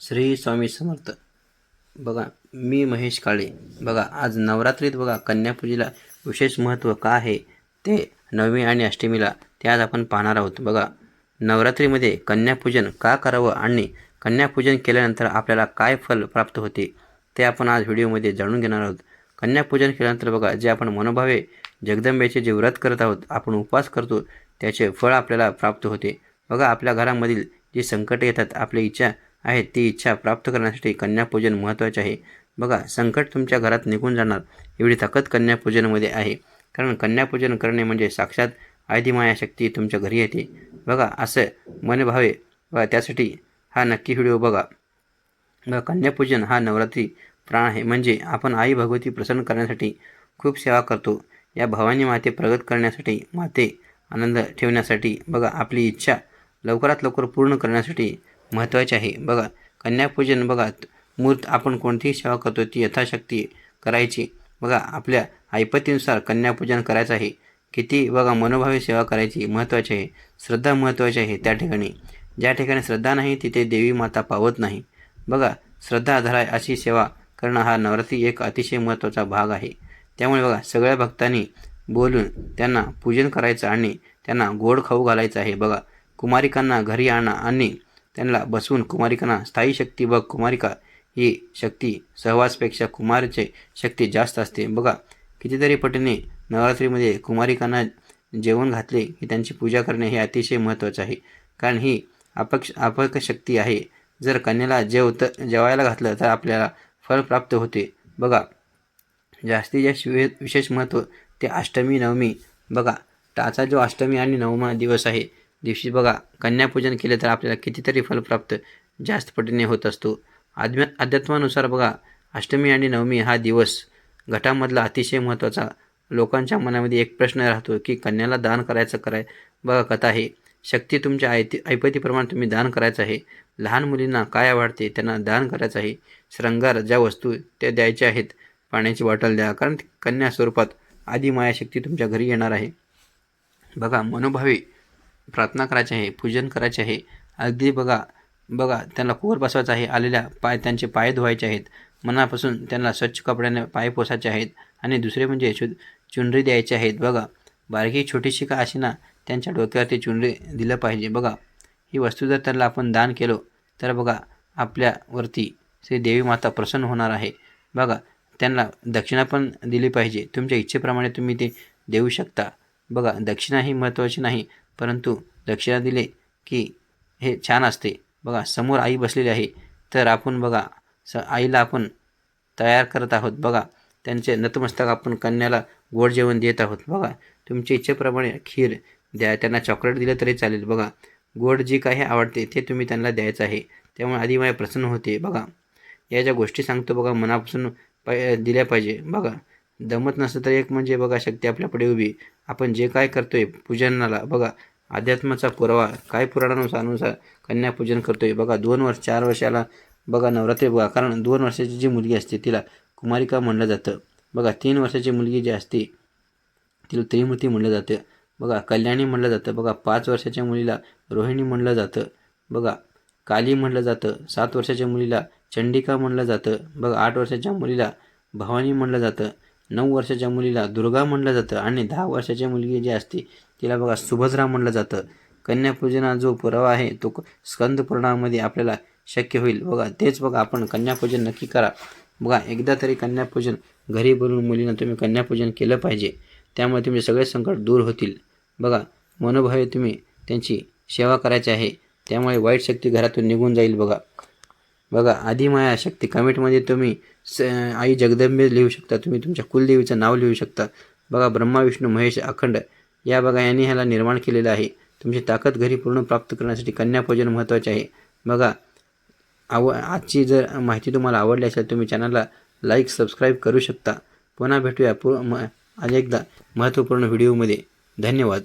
श्री स्वामी समर्थ. बघा, मी महेश काळे. बघा, आज नवरात्रीत बघा कन्यापूजेला विशेष महत्त्व का आहे ते नवमी आणि अष्टमीला ते आज आपण पाहणार आहोत. बघा, नवरात्रीमध्ये कन्यापूजन का करावं आणि कन्यापूजन केल्यानंतर आपल्याला काय फल प्राप्त होते ते आपण आज व्हिडिओमध्ये जाणून घेणार आहोत. कन्यापूजन केल्यानंतर बघा, जे आपण मनोभावे जगदंबेचे जे व्रत करत आहोत, आपण उपवास करतो, त्याचे फळ आपल्याला प्राप्त होते. बघा, आपल्या घरामधील जी संकटे येतात, आपली इच्छा आहे ती इच्छा प्राप्त करण्यासाठी कन्यापूजन महत्त्वाचे आहे. बघा, संकट तुमच्या घरात निघून जाणार एवढी ताकद कन्यापूजनमध्ये आहे. कारण कन्यापूजन करणे म्हणजे साक्षात आदिमाया शक्ती तुमच्या घरी येते. बघा, असं मनभावे बघा, त्यासाठी हा नक्की व्हिडिओ बघा. बघा, कन्यापूजन हा नवरात्री प्राण आहे. म्हणजे आपण आई भगवती प्रसन्न करण्यासाठी खूप सेवा करतो. या भवानी माते प्रगत करण्यासाठी, माते आनंद ठेवण्यासाठी, बघा आपली इच्छा लवकरात लवकर पूर्ण करण्यासाठी महत्त्वाचे आहे. बघा, कन्यापूजन बघा, मूर्त आपण कोणतीही सेवा करतो ती यथाशक्ती करायची. बघा, आपल्या ऐपतीनुसार कन्यापूजन करायचं आहे. किती बघा मनोभावे सेवा करायची महत्त्वाची आहे. श्रद्धा महत्त्वाची आहे. त्या ठिकाणी ज्या ठिकाणी श्रद्धा नाही तिथे देवी माता पावत नाही. बघा, श्रद्धा धराय अशी सेवा करणं हा नवरात्री एक अतिशय महत्त्वाचा भाग आहे. त्यामुळे बघा, सगळ्या भक्तांनी बोलून त्यांना पूजन करायचं आणि त्यांना गोड खाऊ घालायचं आहे. बघा, कुमारिकांना घरी आणा आणि त्यांना बसवून कुमारिकांना स्थायी शक्ती व कुमारिका ही शक्ती सहवासपेक्षा कुमारचे शक्ती जास्त असते. बघा, कितीतरी पटीने नवरात्रीमध्ये कुमारिकांना जेवण घातले की त्यांची पूजा करणे हे अतिशय महत्त्वाचे आहे. कारण ही अपक शक्ती आहे. जर कन्याला जेवायला घातलं तर आपल्याला फळ प्राप्त होते. बघा, जास्तीत जास्त विशेष महत्त्व ते अष्टमी नवमी. बघा, त्याचा जो अष्टमी आणि नवमा दिवस आहे दिवशी बघा कन्यापूजन केले तर आपल्याला कितीतरी फलप्राप्त जास्त पटीने होत असतो. अध्यात्मानुसार बघा, अष्टमी आणि नवमी हा दिवस घटामधला अतिशय महत्त्वाचा. लोकांच्या मनामध्ये एक प्रश्न राहतो की कन्याला दान करायचं बघा, कथा आहे. शक्ती तुमच्या ऐपतीप्रमाणे तुम्ही दान करायचं आहे. लहान मुलींना काय आवडते त्यांना दान करायचं आहे. शृंगार ज्या वस्तू त्या द्यायच्या आहेत. पाण्याची बॉटल द्या, कारण कन्या स्वरूपात आदिमाया शक्ती तुमच्या घरी येणार आहे. बघा, मनोभावे प्रार्थना करायची आहे, पूजन करायचे आहे. अगदी बघा बघा त्यांना कोर बसवायचं आहे. आलेल्या त्यांचे पाय धुवायचे आहेत. मनापासून त्यांना स्वच्छ कपड्याने पाय पुसायचे आहेत. आणि दुसरे म्हणजे चुनरी द्यायची आहेत. बघा, बारकी छोटीशी का अशी ना त्यांच्या डोक्यावरती चुनरी दिलं पाहिजे. बघा, ही वस्तू जर त्यांना आपण दान केलं तर बघा आपल्यावरती श्री देवी माता प्रसन्न होणार आहे. बघा, त्यांना दक्षिणा पण दिली पाहिजे. तुमच्या इच्छेप्रमाणे तुम्ही ते देऊ शकता. बघा, दक्षिणा ही महत्त्वाची नाही, परंतु दक्षिणा दिले की हे छान असते. बघा, समोर आई बसलेली आहे तर आपण बघा आईला आपण तयार करत आहोत. बघा, त्यांचे नतमस्तक आपण कन्याला गोड जेवण देत आहोत. बघा, तुमच्या इच्छेप्रमाणे खीर द्या, त्यांना चॉकलेट दिलं तरी चालेल. बघा, गोड जी काही आवडते ते तुम्ही त्यांना द्यायचं आहे. त्यामुळे आदिमाया प्रसन्न होते. बघा, या ज्या गोष्टी सांगतो बघा मनापासून दिल्या पाहिजे. बघा, दमत नसतं तर एक म्हणजे बघा शक्ती आपल्यापुढे उभी. आपण जे काय करतोय पूजनाला बघा अध्यात्माचा पुरावा काय पुराणानुसार कन्यापूजन करतोय. बघा, 2 वर्ष 4 वर्षाला बघा नवरात्री बघा, कारण 2 वर्षाची जी मुलगी असते तिला कुमारिका म्हणलं जातं. बघा, 3 वर्षाची मुलगी जी असते तिला त्रिमूर्ती म्हणलं जातं. बघा, कल्याणी म्हणलं जातं. बघा, 5 वर्षाच्या मुलीला रोहिणी म्हणलं जातं. बघा, काली म्हणलं जातं. 7 वर्षाच्या मुलीला चंडिका म्हणलं जातं. बघा, 8 वर्षाच्या मुलीला भवानी म्हणलं जातं. 9 वर्षाच्या मुलीला दुर्गा म्हणलं जातं. आणि 10 वर्षाची मुलगी जी असते तिला बघा सुभद्रा म्हणलं जातं. कन्यापूजना जो पुरावा आहे तो स्कंद पुराणामध्ये आपल्याला शक्य होईल. बघा, तेच बघा आपण कन्यापूजन नक्की करा. बघा, एकदा तरी कन्यापूजन घरी बोलवून मुलींना तुम्ही कन्यापूजन केलं पाहिजे. त्यामुळे तुमचे सगळे संकट दूर होतील. बघा, मनोभावे तुम्ही त्यांची सेवा करायची आहे. त्यामुळे वाईट शक्ती घरातून निघून जाईल. बघा, आदिमाया शक्ती कमेंटमध्ये तुम्ही आई जगदंबे लिहू शकता. तुम्ही तुमच्या कुलदेवीचं नाव लिहू शकता. बघा, ब्रह्मा विष्णू महेश अखंड या बघा यांनी ह्याला निर्माण केलेलं आहे. तुमची ताकद घरी पूर्ण प्राप्त करण्यासाठी कन्यापूजन महत्त्वाचे आहे. बघा, आजची जर माहिती तुम्हाला आवडली असेल तुम्ही चॅनलला लाईक सबस्क्राईब करू शकता. पुन्हा भेटूया अनेकदा महत्त्वपूर्ण व्हिडिओमध्ये. धन्यवाद.